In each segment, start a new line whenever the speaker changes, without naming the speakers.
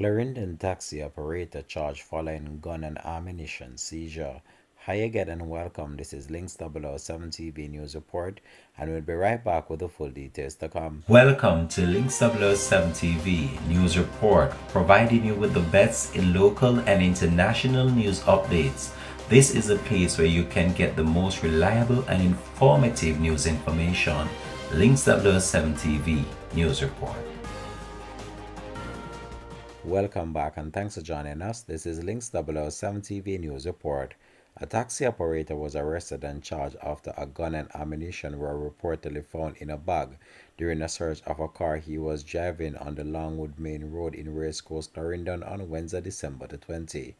Clarendon taxi operator charged following gun and ammunition seizure. Hi again and welcome. This is Links 007 TV News Report, and we'll be right back with the full details to come.
Welcome to Links 007 TV News Report, providing you with the best in local and international news updates. This is a place where you can get the most reliable and informative news information. Links 007 TV News Report.
Welcome back and thanks for joining us. This is Links 007 TV News Report. A taxi operator was arrested and charged after a gun and ammunition were reportedly found in a bag during a search of a car he was driving on the Longwood Main Road in Racecourse, Clarendon on Wednesday, December the 20th.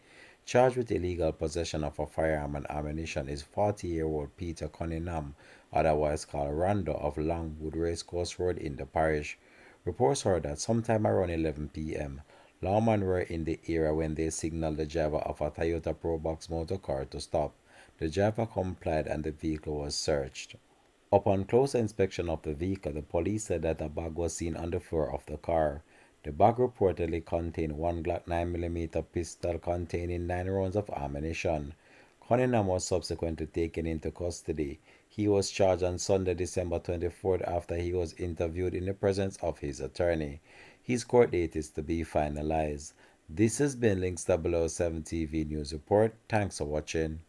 Charged with illegal possession of a firearm and ammunition is 40-year-old Peter Cunningham, otherwise called Rondo, of Longwood Racecourse Road in the parish. Reports are that sometime around 11 p.m., lawmen were in the area when they signaled the driver of a Toyota Probox motor car to stop. The driver complied and the vehicle was searched. Upon closer inspection of the vehicle, the police said that a bag was seen on the floor of the car. The bag reportedly contained one Glock 9mm pistol containing 9 rounds of ammunition. Cunningham was subsequently taken into custody. He was charged on Sunday, December 24th after he was interviewed in the presence of his attorney. His court date is to be finalized. This has been Links 007 TV News Report. Thanks for watching.